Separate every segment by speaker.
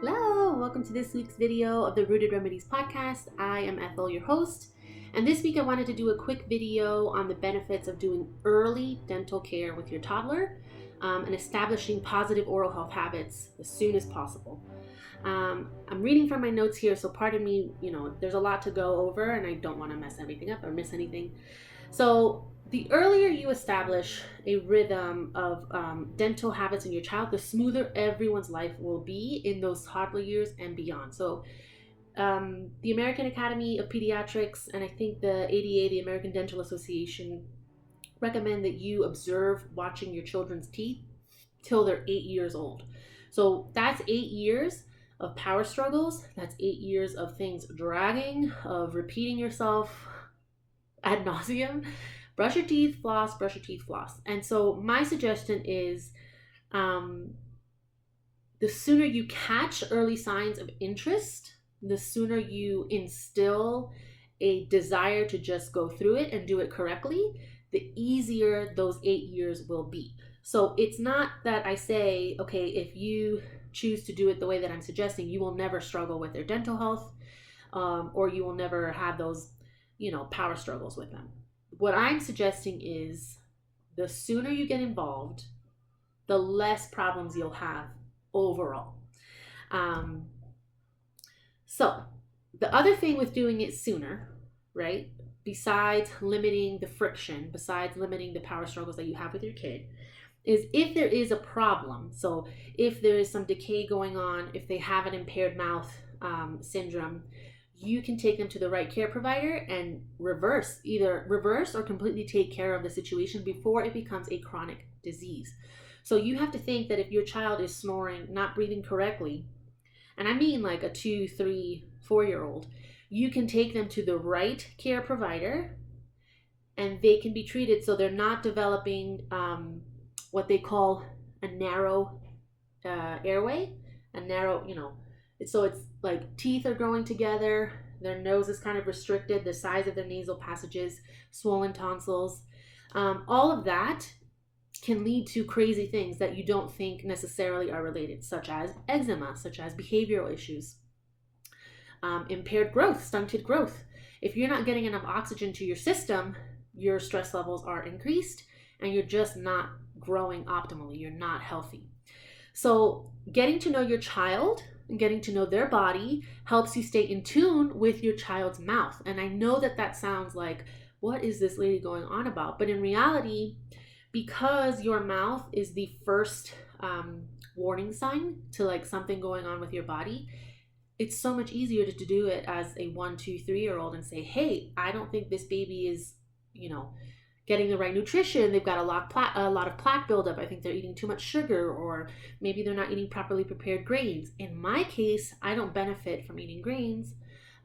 Speaker 1: Hello, welcome to this week's video of the Rooted Remedies podcast. I am Ethel, your host, and this week I wanted to do a quick video on the benefits of doing early dental care with your toddler and establishing positive oral health habits as soon as possible. I'm reading from my notes here, so pardon me, there's a lot to go over and I don't want to mess everything up or miss anything. So the earlier you establish a rhythm of dental habits in your child, the smoother everyone's life will be in those toddler years and beyond. So the American Academy of Pediatrics and I think the ADA, the American Dental Association, recommend that you observe watching your children's teeth till they're 8 years old. So that's 8 years of power struggles. That's 8 years of things dragging, of repeating yourself ad nauseum. Brush your teeth, floss, brush your teeth, floss. And so my suggestion is the sooner you catch early signs of interest, the sooner you instill a desire to just go through it and do it correctly, the easier those 8 years will be. So it's not that I say, okay, if you choose to do it the way that I'm suggesting, you will never struggle with their dental health, or you will never have those, power struggles with them. What I'm suggesting is the sooner you get involved, the less problems you'll have overall. So the other thing with doing it sooner, right, besides limiting the friction, besides limiting the power struggles that you have with your kid, is if there is a problem. So if there is some decay going on, if they have an impaired mouth syndrome, you can take them to the right care provider and either reverse or completely take care of the situation before it becomes a chronic disease. So you have to think that if your child is snoring, not breathing correctly, and I mean like a 2, 3, 4-year-old, you can take them to the right care provider and they can be treated so they're not developing what they call a narrow airway, a narrow, so it's like teeth are growing together, their nose is kind of restricted, the size of their nasal passages, swollen tonsils. All of that can lead to crazy things that you don't think necessarily are related, such as eczema, such as behavioral issues, impaired growth, stunted growth. If you're not getting enough oxygen to your system, your stress levels are increased and you're just not growing optimally. You're not healthy. So getting to know your child and getting to know their body helps you stay in tune with your child's mouth. And I know that sounds like, what is this lady going on about? But in reality, because your mouth is the first warning sign to like something going on with your body, it's so much easier to do it as a 1, 2, 3-year-old and say, hey, I don't think this baby is, getting the right nutrition. They've got a lot of plaque buildup. I think they're eating too much sugar, or maybe they're not eating properly prepared grains. In my case, I don't benefit from eating grains.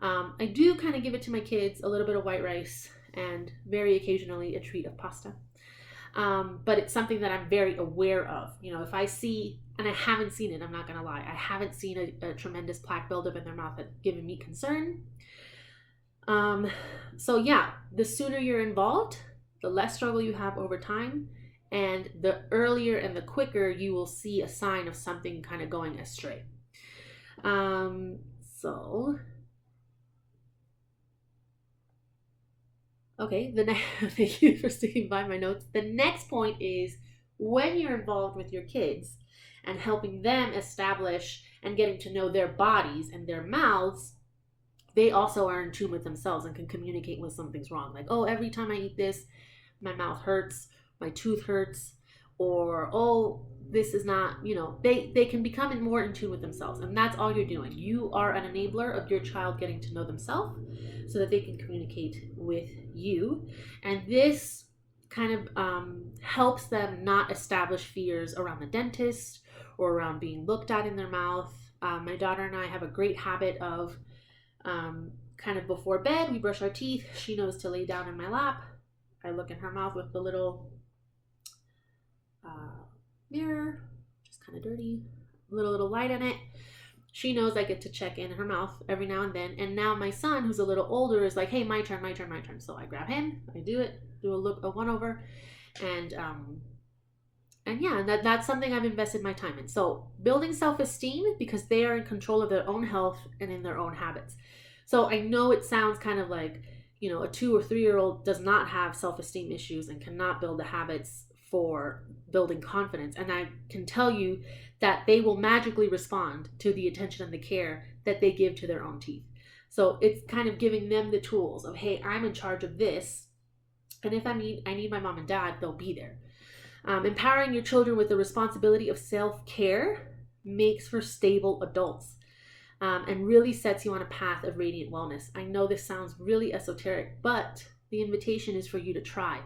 Speaker 1: I do kind of give it to my kids, a little bit of white rice and very occasionally a treat of pasta. But it's something that I'm very aware of. If I see, and I haven't seen it, I'm not going to lie, I haven't seen a tremendous plaque buildup in their mouth that's given me concern. So yeah, the sooner you're involved, the less struggle you have over time, and the earlier and the quicker you will see a sign of something kind of going astray. Okay, thank you for sticking by my notes. The next point is when you're involved with your kids and helping them establish and getting to know their bodies and their mouths, they also are in tune with themselves and can communicate when something's wrong. Like, oh, every time I eat this, my mouth hurts, my tooth hurts, or, oh, this is not, they can become more in tune with themselves. And that's all you're doing. You are an enabler of your child getting to know themselves so that they can communicate with you. And this kind of helps them not establish fears around the dentist or around being looked at in their mouth. My daughter and I have a great habit of kind of before bed, we brush our teeth. She knows to lay down in my lap. I look in her mouth with the little mirror, just kind of dirty, little light in it. She knows I get to check in her mouth every now and then. And now my son, who's a little older, is like, hey, my turn. So I grab him, I do a one over, and And yeah, that's something I've invested my time in. So building self-esteem because they are in control of their own health and in their own habits. So I know it sounds kind of like, a 2 or 3 year old does not have self-esteem issues and cannot build the habits for building confidence. And I can tell you that they will magically respond to the attention and the care that they give to their own teeth. So it's kind of giving them the tools of, hey, I'm in charge of this. And if I need my mom and dad, they'll be there. Empowering your children with the responsibility of self-care makes for stable adults, and really sets you on a path of radiant wellness. I know this sounds really esoteric, but the invitation is for you to try,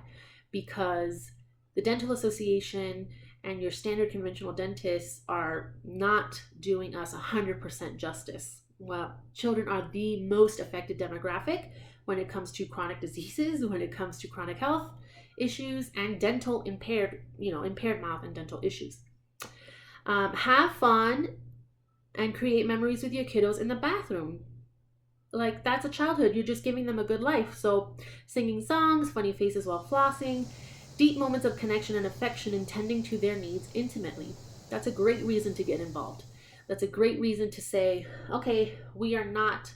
Speaker 1: because the Dental Association and your standard conventional dentists are not doing us 100% justice. Well, children are the most affected demographic when it comes to chronic diseases, when it comes to chronic health issues, and dental impaired mouth and dental issues. Have fun and create memories with your kiddos in the bathroom. Like, that's a childhood. You're just giving them a good life. So singing songs, funny faces while flossing, deep moments of connection and affection, and tending to their needs intimately. That's a great reason to get involved. That's a great reason to say, okay, we are not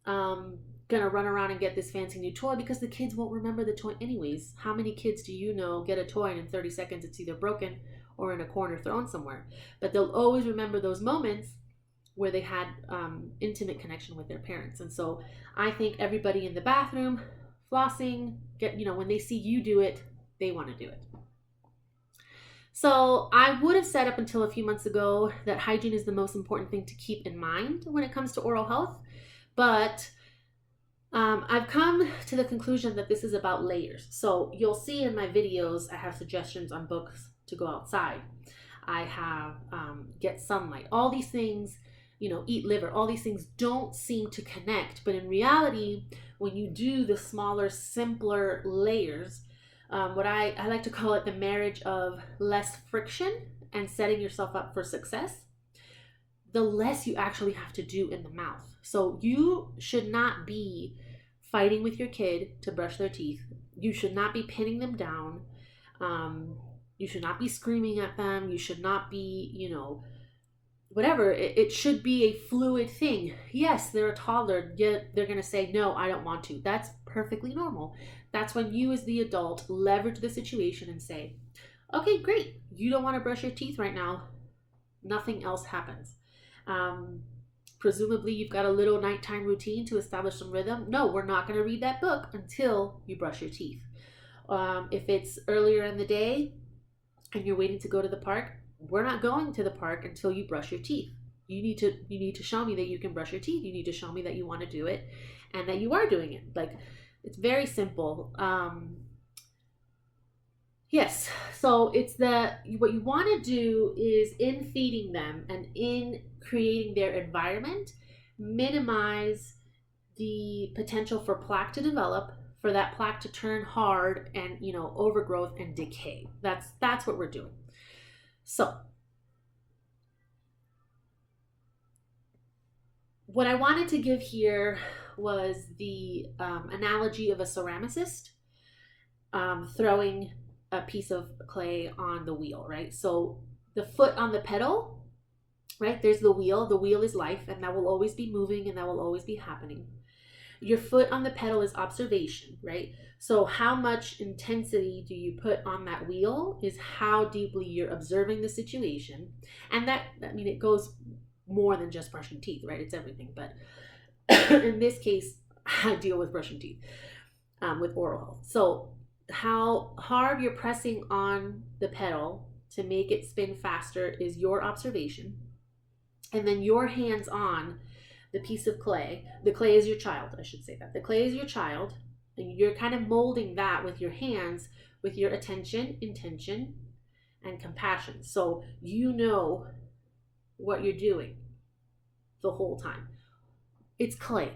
Speaker 1: gonna run around and get this fancy new toy, because the kids won't remember the toy anyways. How many kids do you know get a toy and in 30 seconds it's either broken or in a corner thrown somewhere? But they'll always remember those moments where they had intimate connection with their parents. And so I think everybody in the bathroom flossing, when they see you do it, they want to do it. So I would have said up until a few months ago that hygiene is the most important thing to keep in mind when it comes to oral health, but I've come to the conclusion that this is about layers. So you'll see in my videos, I have suggestions on books to go outside. I have get sunlight. All these things, eat liver. All these things don't seem to connect. But in reality, when you do the smaller, simpler layers, what I like to call it the marriage of less friction and setting yourself up for success, the less you actually have to do in the mouth. So you should not be fighting with your kid to brush their teeth. You should not be pinning them down. You should not be screaming at them. You should not be, whatever. It should be a fluid thing. Yes, they're a toddler. Yet they're going to say, no, I don't want to. That's perfectly normal. That's when you as the adult leverage the situation and say, okay, great. You don't want to brush your teeth right now. Nothing else happens. Presumably you've got a little nighttime routine to establish some rhythm. No, we're not going to read that book until you brush your teeth. If it's earlier in the day and you're waiting to go to the park, we're not going to the park until you brush your teeth. You need to show me that you can brush your teeth. You need to show me that you want to do it and that you are doing it. Like, it's very simple. Yes, so it's what you want to do is, in feeding them and in creating their environment, minimize the potential for plaque to develop, for that plaque to turn hard and overgrowth and decay. That's what we're doing. So what I wanted to give here was the analogy of a ceramicist throwing a piece of clay on the wheel, right? So the foot on the pedal, right? There's the wheel. The wheel is life, and that will always be moving, and that will always be happening. Your foot on the pedal is observation, right? So how much intensity do you put on that wheel is how deeply you're observing the situation. And it goes more than just brushing teeth, right? It's everything. But in this case, I deal with brushing teeth with oral health. So how hard you're pressing on the pedal to make it spin faster is your observation. And then your hands on the piece of clay. The clay is your child, I should say that. The clay is your child, and you're kind of molding that with your hands, with your attention, intention, and compassion. So you know what you're doing the whole time. It's clay.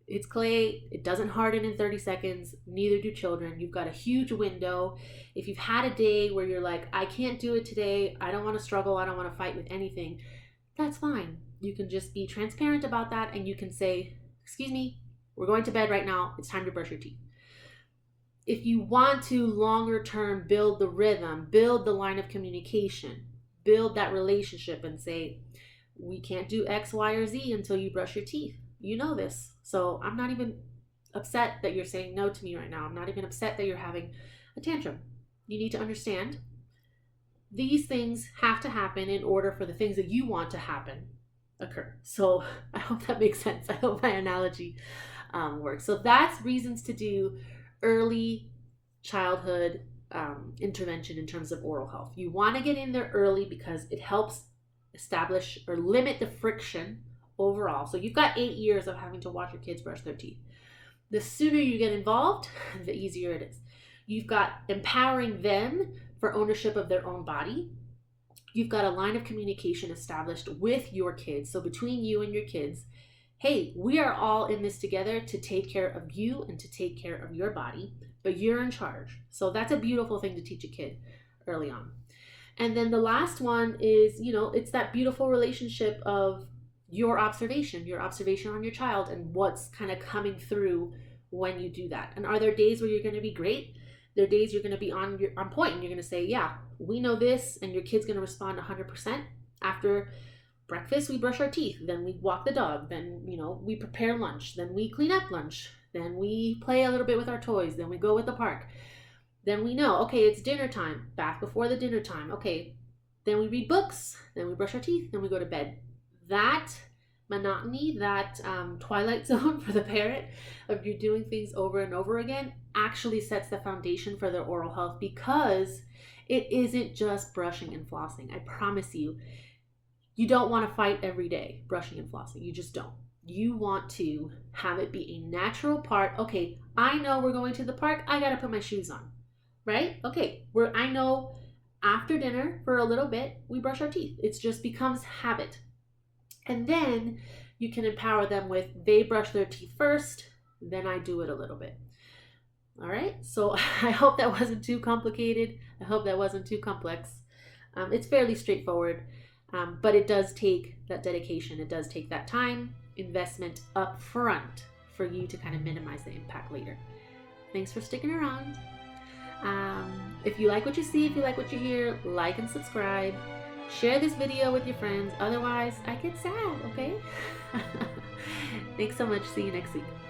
Speaker 1: It's clay. It doesn't harden in 30 seconds. Neither do children. You've got a huge window. If you've had a day where you're like, I can't do it today, I don't want to struggle, I don't want to fight with anything, that's fine. You can just be transparent about that, and you can say, excuse me, we're going to bed right now. It's time to brush your teeth. if you want to longer term build the rhythm, build the line of communication, build that relationship and say, we can't do X, Y, or Z until you brush your teeth. You know this. So I'm not even upset that you're saying no to me right now. I'm not even upset that you're having a tantrum. You need to understand these things have to happen in order for the things that you want to happen occur. So I hope that makes sense. I hope my analogy works. So that's reasons to do early childhood intervention in terms of oral health. You want to get in there early because it helps establish or limit the friction overall. So you've got 8 years of having to watch your kids brush their teeth. The sooner you get involved, the easier it is. You've got empowering them for ownership of their own body. You've got a line of communication established with your kids. So between you and your kids, hey, we are all in this together to take care of you and to take care of your body, but you're in charge. So that's a beautiful thing to teach a kid early on. And then the last one is, it's that beautiful relationship of your observation on your child and what's kind of coming through when you do that. And are there days where you're going to be great? There are days you're going to be on point and you're going to say, yeah, we know this, and your kid's going to respond 100%. After breakfast, we brush our teeth, then we walk the dog, then, we prepare lunch, then we clean up lunch, then we play a little bit with our toys, then we go at the park. Then we know, okay, it's dinner time, bath before the dinner time. Okay, then we read books, then we brush our teeth, then we go to bed. That monotony, that twilight zone for the parent of you doing things over and over again actually sets the foundation for their oral health, because it isn't just brushing and flossing. I promise you, you don't want to fight every day brushing and flossing. You just don't. You want to have it be a natural part. Okay, I know we're going to the park. I got to put my shoes on, right? Okay, I know after dinner for a little bit, we brush our teeth. It just becomes habit. And then you can empower them with, they brush their teeth first, then I do it a little bit. All right, so I hope that wasn't too complicated. I hope that wasn't too complex. It's fairly straightforward, but it does take that dedication. It does take that time, investment up front for you to kind of minimize the impact later. Thanks for sticking around. If you like what you see, if you like what you hear, like and subscribe. Share this video with your friends. Otherwise, I get sad, okay? Thanks so much. See you next week.